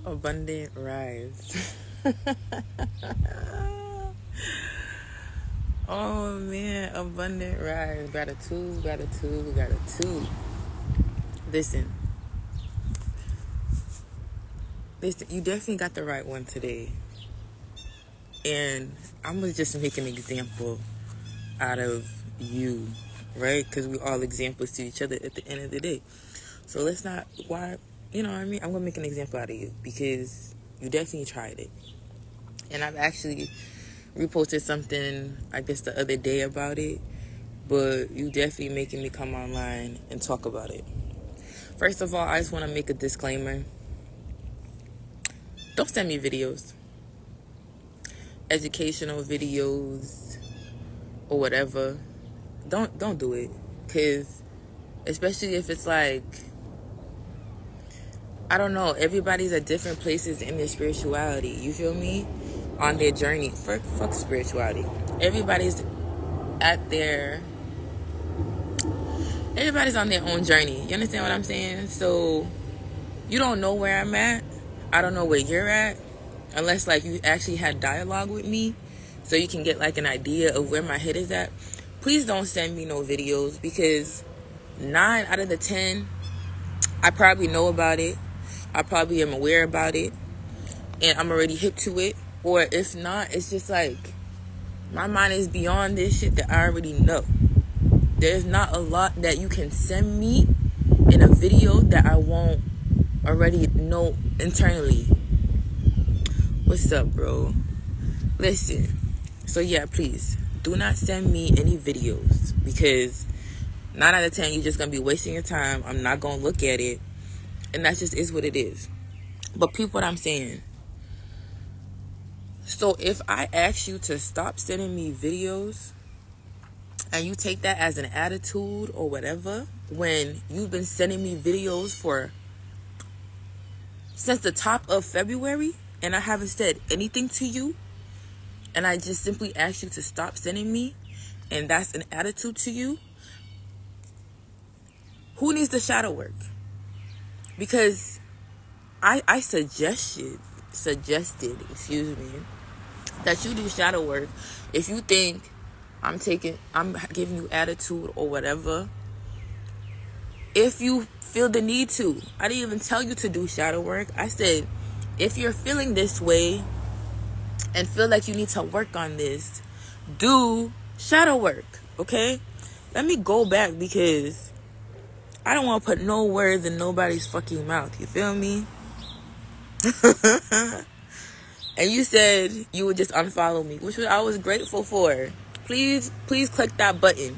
Abundant rise. Oh man, abundant rise. Gratitude. Listen, you definitely got the right one today. And I'm gonna just make an example out of you, right? Because we all examples to each other at the end of the day. So let's not, you know what I mean? I'm gonna make an example out of you because you definitely tried it. And I've actually reposted something, I guess, the other day about it, but you definitely making me come online and talk about it. First of all, I just want to make a disclaimer. Don't send me videos, educational videos or whatever. Don't do it, because especially if it's like, I don't know, everybody's at different places in their spirituality, you feel me, on their journey. Fuck spirituality. Everybody's on their own journey. You understand what I'm saying? So you don't know where I'm at. I don't know where you're at, unless like you actually had dialogue with me so you can get like an idea of where my head is at. Please don't send me no videos, because 9 out of the 10, I probably know about it. I probably am aware about it, and I'm already hip to it. Or if not, it's just like my mind is beyond this shit that I already know. There's not a lot that you can send me in a video that I won't already know internally. What's up, bro? Listen. So yeah, please do not send me any videos, because 9 out of 10 you're just gonna be wasting your time. I'm not gonna look at it, and that just is what it is. But peep what I'm saying. So if I ask you to stop sending me videos and you take that as an attitude or whatever, when you've been sending me videos since the top of February and I haven't said anything to you, and I just simply ask you to stop sending me, and that's an attitude to you, who needs the shadow work? Because I suggested, excuse me, that you do shadow work if you think I'm giving you attitude or whatever. If you feel the need to. I didn't even tell you to do shadow work. I said, if you're feeling this way and feel like you need to work on this, do shadow work, okay? Let me go back, because I don't want to put no words in nobody's fucking mouth, you feel me? And you said you would just unfollow me, which I was grateful for. Please click that button.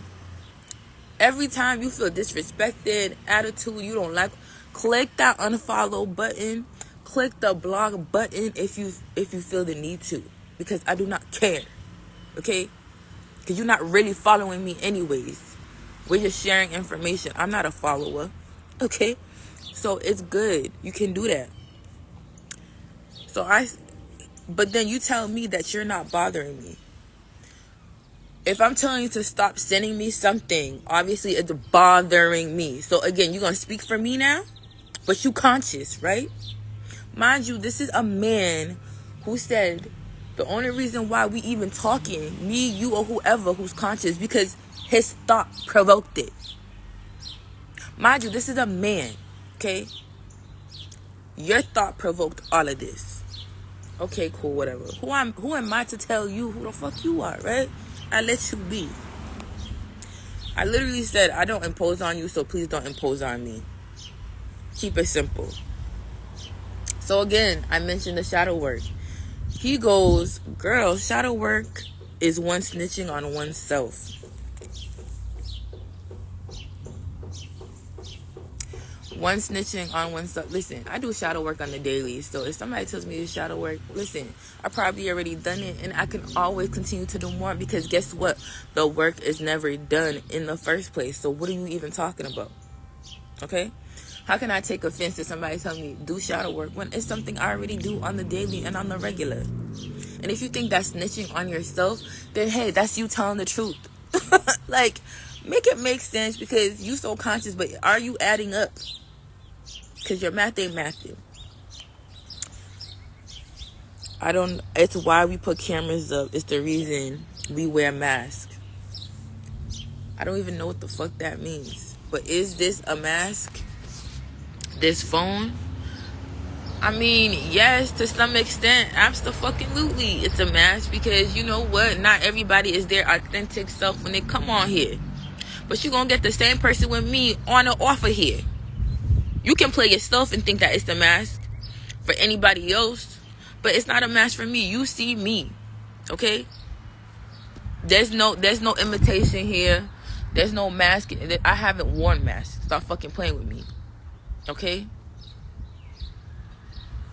Every time you feel disrespected, attitude, you don't like, click that unfollow button. Click the blog button if you feel the need to, because I do not care, okay? Because you're not really following me anyways. We're just sharing information. I'm not a follower, okay? So it's good. You can do that. But then you tell me that you're not bothering me. If I'm telling you to stop sending me something, obviously it's bothering me. So again, you're going to speak for me now, but you conscious, right? Mind you, this is a man who said the only reason why we even talking, me, you, or whoever who's conscious, because his thought provoked it. Mind you, this is a man, okay? Your thought provoked all of this. Okay, cool, whatever. Who am I to tell you who the fuck you are, right? I let you be. I literally said I don't impose on you, so please don't impose on me. Keep it simple. So again, I mentioned the shadow work. He goes, girl, shadow work is one snitching on oneself. One snitching on oneself. Listen, I do shadow work on the daily. So if somebody tells me to shadow work, listen, I probably already done it, and I can always continue to do more, because guess what? The work is never done in the first place. So what are you even talking about? Okay? How can I take offense to somebody telling me do shadow work when it's something I already do on the daily and on the regular? And if you think that's snitching on yourself, then hey, that's you telling the truth. Like, make it make sense, because you so conscious, but are you adding up? Because your math ain't mathing. It's why we put cameras up. It's the reason we wear masks. I don't even know what the fuck that means. But is this a mask? This phone? I mean, yes, to some extent, absolutely, it's a mask, because you know what? Not everybody is their authentic self when they come on here. But you're going to get the same person with me on or off of here. You can play yourself and think that it's the mask for anybody else, but it's not a mask for me. You see me, okay? There's no imitation here. There's no mask. I haven't worn masks. Stop fucking playing with me, okay?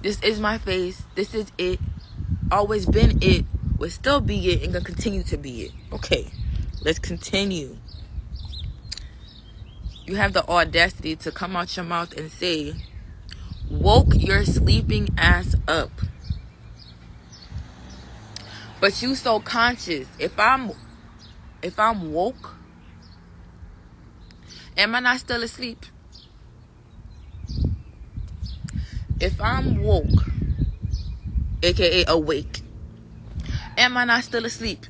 This is my face. This is it. Always been it. Will still be it and gonna continue to be it. Okay, let's continue. You have the audacity to come out your mouth and say, woke your sleeping ass up. But you so conscious. If I'm woke, am I not still asleep? If I'm woke, aka awake, am I not still asleep?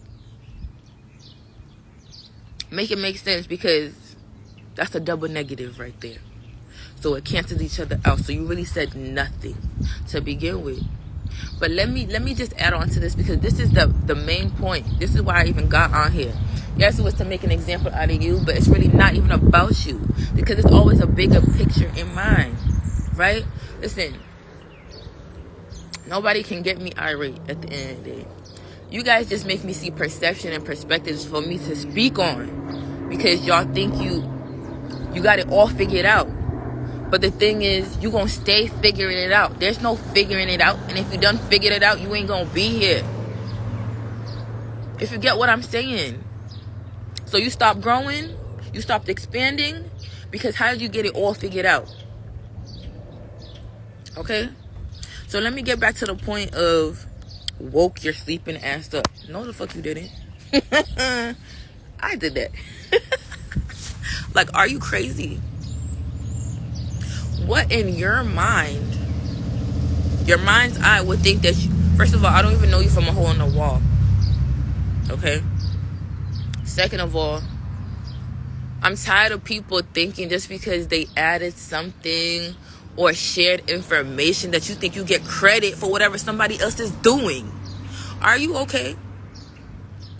Make it make sense, because that's a double negative right there. So it cancels each other out. So you really said nothing to begin with. But let me just add on to this, because this is the main point. This is why I even got on here. Yes, it was to make an example out of you, but it's really not even about you, because it's always a bigger picture in mind, right? Listen, nobody can get me irate at the end of the day. You guys just make me see perception and perspectives for me to speak on, because y'all think you got it all figured out. But the thing is, you gonna stay figuring it out. There's no figuring it out. And if you done figured it out, you ain't gonna be here. If you get what I'm saying. So you stop growing, you stopped expanding, because how did you get it all figured out? Okay? So let me get back to the point of woke your sleeping ass up. No, the fuck you didn't. I did that. Like, are you crazy? What in your mind's eye would think that you, first of all, I don't even know you from a hole in the wall. Okay? Second of all, I'm tired of people thinking just because they added something or shared information that you think you get credit for whatever somebody else is doing. Are you okay?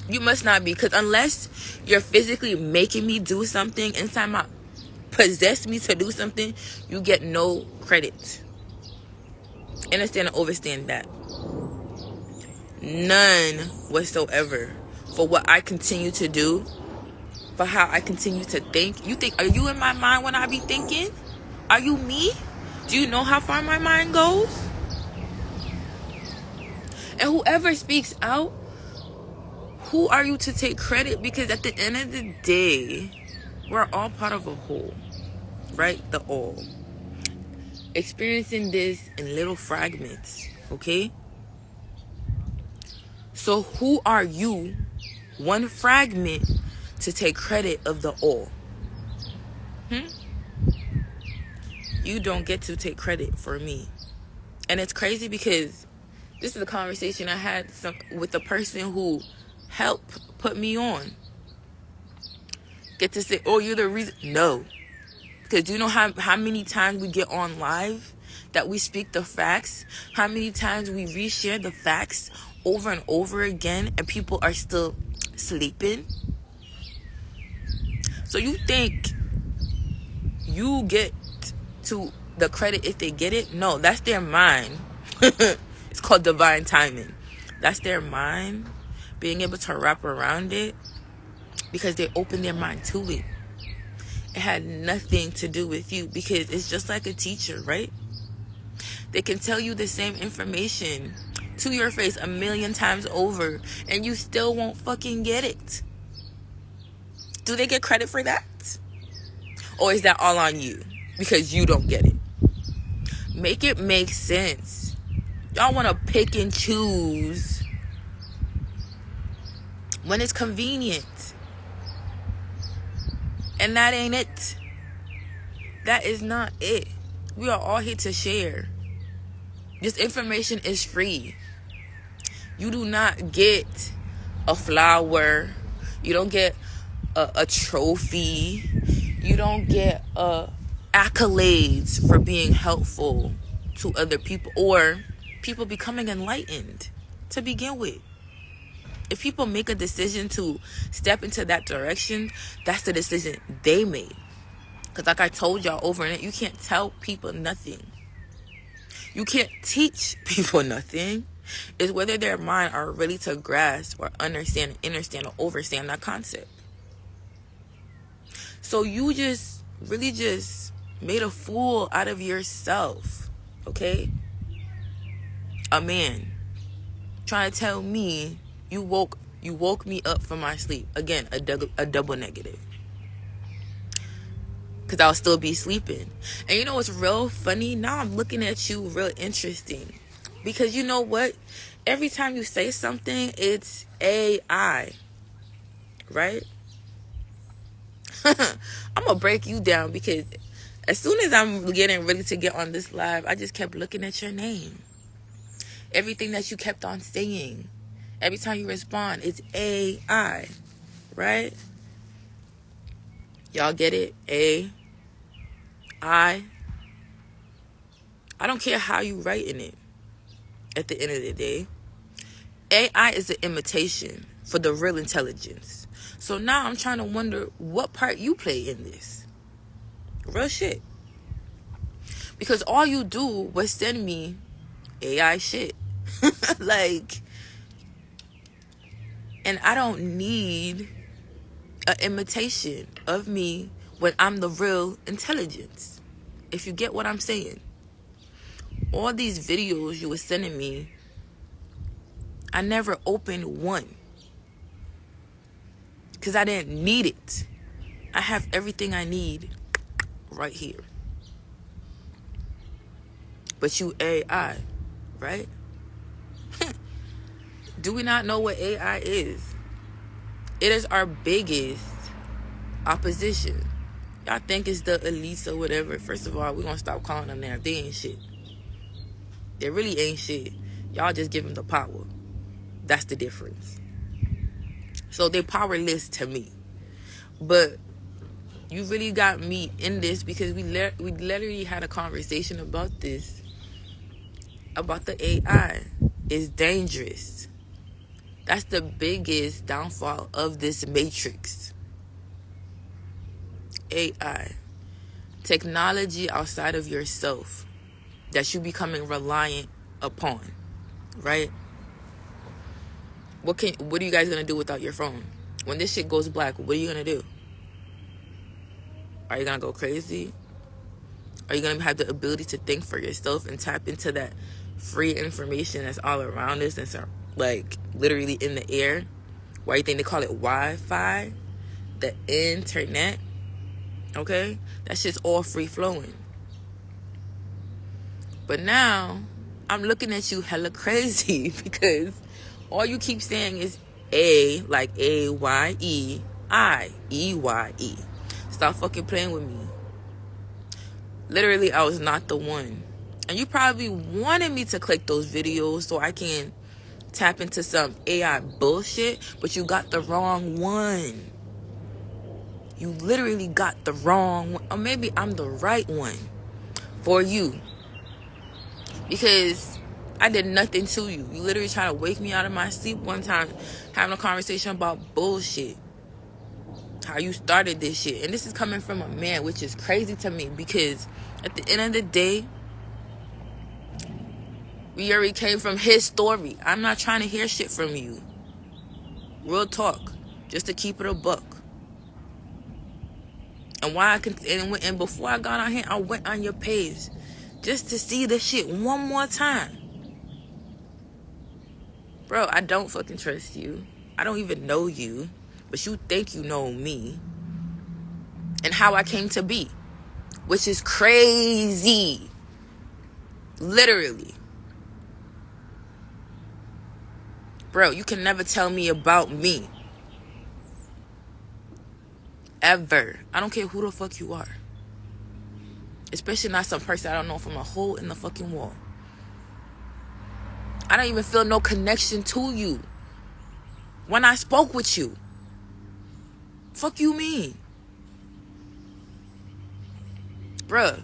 You must not be, because unless you're physically making me do something inside my, possess me to do something, you get no credit. Understand and overstand that. None whatsoever for what I continue to do, for how I continue to think. You think, are you in my mind when I be thinking? Are you me? Do you know how far my mind goes? And whoever speaks out, who are you to take credit? Because at the end of the day, we're all part of a whole, right? The all. Experiencing this in little fragments, okay? So who are you, one fragment, to take credit of the all? You don't get to take credit for me. And it's crazy, because this is a conversation I had with the person who helped put me on. Get to say, oh, you're the reason. No. Because do you know how many times we get on live that we speak the facts? How many times we reshare the facts over and over again and people are still sleeping? So you think you get to the credit if they get it? No, that's their mind. It's called divine timing. That's their mind being able to wrap around it, because they open their mind to it. It had nothing to do with you, because it's just like a teacher, right? They can tell you the same information to your face 1,000,000 times over, and you still won't fucking get it. Do they get credit for that? Or is that all on you because you don't get it? Make it make sense. Y'all want to pick and choose when it's convenient. And that ain't it. That is not it. We are all here to share. This information is free. You do not get a flower. You don't get a trophy. You don't get accolades for being helpful to other people or people becoming enlightened to begin with. If people make a decision to step into that direction, that's the decision they made. Because like I told y'all over and over, you can't tell people nothing. You can't teach people nothing. It's whether their mind are ready to grasp or understand, or overstand that concept. So you just really just made a fool out of yourself, okay? A man trying to tell me you woke me up from my sleep. Again, a double negative. Because I'll still be sleeping. And you know what's real funny? Now I'm looking at you real interesting. Because you know what? Every time you say something, it's AI. Right? I'm going to break you down because as soon as I'm getting ready to get on this live, I just kept looking at your name. Everything that you kept on saying. Every time you respond, it's AI. Right? Y'all get it? I don't care how you writing it. At the end of the day, AI is an imitation for the real intelligence. So now I'm trying to wonder what part you play in this. Real shit. Because all you do was send me AI shit. Like, and I don't need an imitation of me when I'm the real intelligence. If you get what I'm saying. All these videos you were sending me, I never opened one. Because I didn't need it. I have everything I need right here. But you AI, right? Do we not know what AI is? It is our biggest opposition. Y'all think it's the elites or whatever. First of all, we're going to stop calling them that. They ain't shit. They really ain't shit. Y'all just give them the power. That's the difference. So they're powerless to me. But you really got me in this because we literally had a conversation about this. About the AI. It's dangerous. That's the biggest downfall of this matrix. AI. Technology outside of yourself that you becoming reliant upon. Right? What are you guys gonna do without your phone? When this shit goes black, what are you gonna do? Are you gonna go crazy? Are you gonna have the ability to think for yourself and tap into that free information that's all around us and like literally in the air? Why you think they call it Wi-Fi? The internet. Okay? That shit's all free flowing. But now I'm looking at you hella crazy because all you keep saying is like A-Y-E-I-E-Y-E. Stop fucking playing with me. Literally, I was not the one. And you probably wanted me to click those videos so I can tap into some AI bullshit, but you got the wrong one. You literally got the wrong one. Or maybe I'm the right one for you. Because I did nothing to you. You literally trying to wake me out of my sleep one time, having a conversation about bullshit. How you started this shit. And this is coming from a man, which is crazy to me. Because at the end of the day, we already came from his story. I'm not trying to hear shit from you. Real talk. Just to keep it a buck. And and before I got on here, I went on your page. Just to see the shit one more time. Bro, I don't fucking trust you. I don't even know you. But you think you know me. And how I came to be. Which is crazy. Literally. Bro, you can never tell me about me. Ever. I don't care who the fuck you are. Especially not some person I don't know from a hole in the fucking wall. I don't even feel no connection to you when I spoke with you. Fuck you mean? Bruh,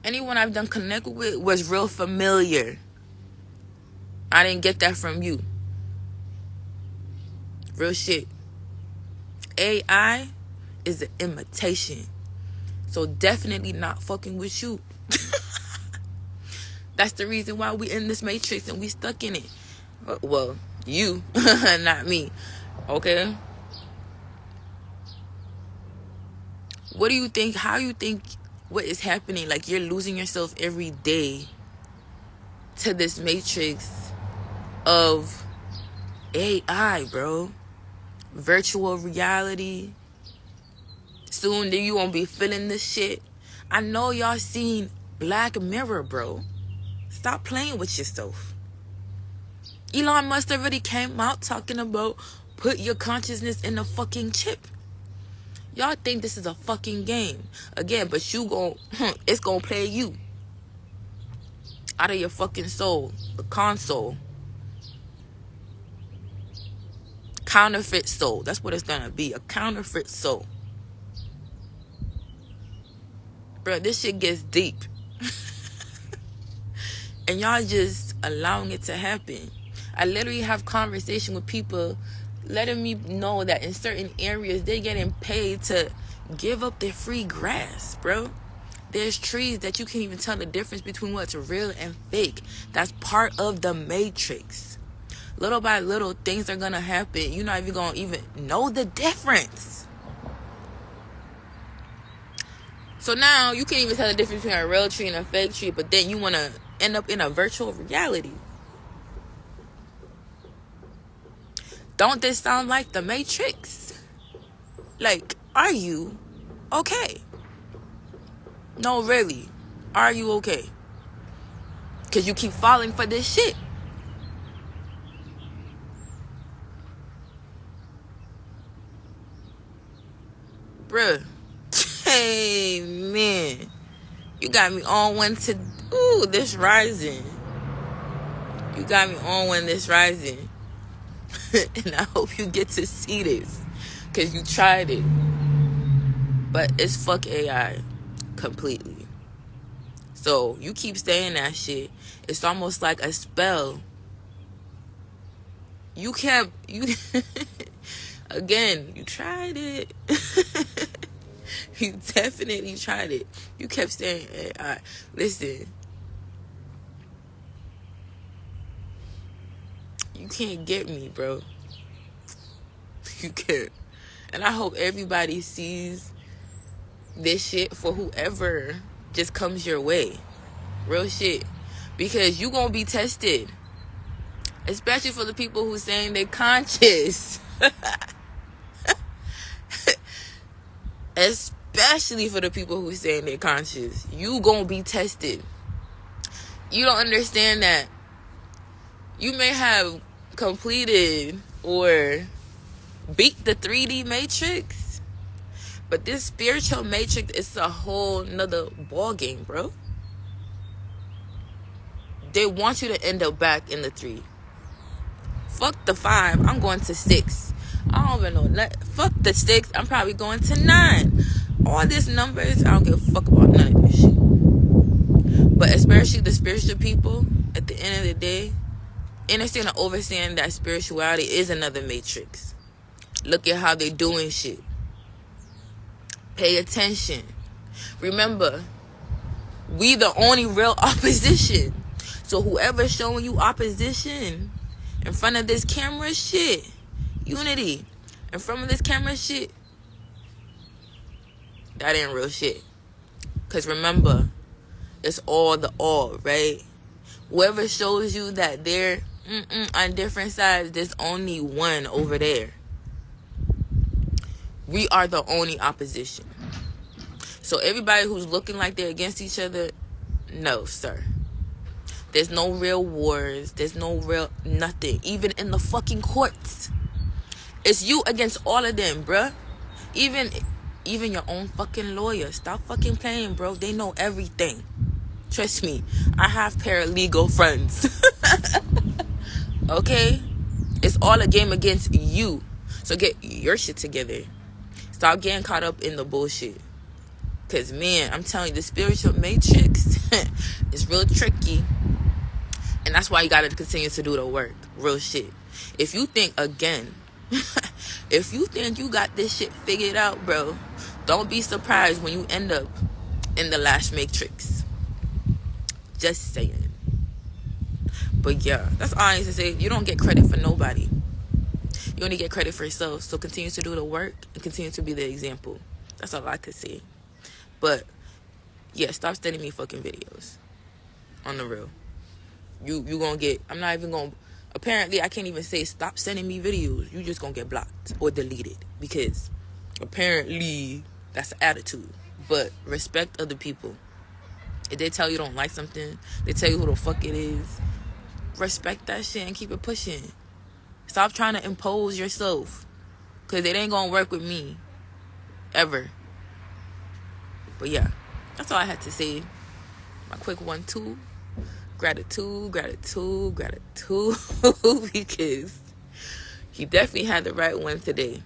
anyone I've done connect with was real familiar. I didn't get that from you. Real shit. AI is an imitation. So definitely not fucking with you. That's the reason why we in this matrix and we stuck in it. Well, you, not me. Okay? What do you think? How you think what is happening? Like, you're losing yourself every day to this matrix of AI, bro. Virtual reality. Soon then you won't be feeling this shit. I know y'all seen Black Mirror, bro. Stop playing with yourself. Elon Musk already came out talking about put your consciousness in a fucking chip. Y'all think this is a fucking game. Again, but it's gonna play you out of your fucking soul. The console. Counterfeit soul. That's what it's gonna be. A counterfeit soul. Bro, this shit gets deep. And y'all just allowing it to happen. I literally have conversation with people letting me know that in certain areas they're getting paid to give up their free grass, bro. There's trees that you can't even tell the difference between what's real and fake. That's part of the matrix. Little by little, things are gonna happen. You're not even gonna even know the difference. So now you can't even tell the difference between a real tree and a fake tree, but then you wanna end up in a virtual reality. Don't this sound like the Matrix? Like, are you okay? No, really. Are you okay? Because you keep falling for this shit. Bruh. Hey, man. You got me on one to... Ooh, this rising. You got me on one this rising. And I hope you get to see this. Because you tried it. But it's fuck AI. Completely. So, you keep saying that shit. It's almost like a spell. You kept... Again, you tried it. You definitely tried it. You kept saying, AI. Listen. You can't get me, bro. You can't. And I hope everybody sees this shit for whoever just comes your way. Real shit. Because you gonna be tested. Especially for the people who saying they conscious. Especially for the people who saying they're conscious. You gonna be tested. You don't understand that you may have completed or beat the 3D matrix, but this spiritual matrix is a whole nother ball game, bro. They want you to end up back in the 3. Fuck the 5. I'm going to 6. I don't even know. Fuck the 6. I'm probably going to 9. All these numbers, I don't give a fuck about none of this shit. But especially the spiritual people, at the end of the day, understand and overstand that spirituality is another matrix. Look at how they doing shit. Pay attention. Remember, we the only real opposition. So whoever's showing you opposition in front of this camera shit, unity, in front of this camera shit, that ain't real shit. Because remember, it's all the all, right? Whoever shows you that they're on different sides, there's only one over there. We are the only opposition. So everybody who's looking like they're against each other, no, sir. There's no real wars. There's no real nothing. Even in the fucking courts. It's you against all of them, bruh. Even your own fucking lawyer. Stop fucking playing, bro. They know everything. Trust me. I have paralegal friends. Okay? It's all a game against you. So get your shit together. Stop getting caught up in the bullshit. Because, man, I'm telling you, the spiritual matrix is real tricky. And that's why you got to continue to do the work. Real shit. If you think, again, if you think you got this shit figured out, bro, don't be surprised when you end up in the last matrix. Just saying. But yeah, that's all I need to say. You don't get credit for nobody. You only get credit for yourself. So continue to do the work and continue to be the example. That's all I could say. But yeah, stop sending me fucking videos. On the real. You gonna get, I'm not even gonna, apparently I can't even say stop sending me videos. You just gonna get blocked or deleted. Because apparently that's the attitude. But respect other people. If they tell you don't like something, they tell you who the fuck it is, respect that shit and keep it pushing. Stop trying to impose yourself. Because it ain't gonna work with me. Ever. But yeah, that's all I had to say. My quick 1-2. Gratitude. Because he definitely had the right one today.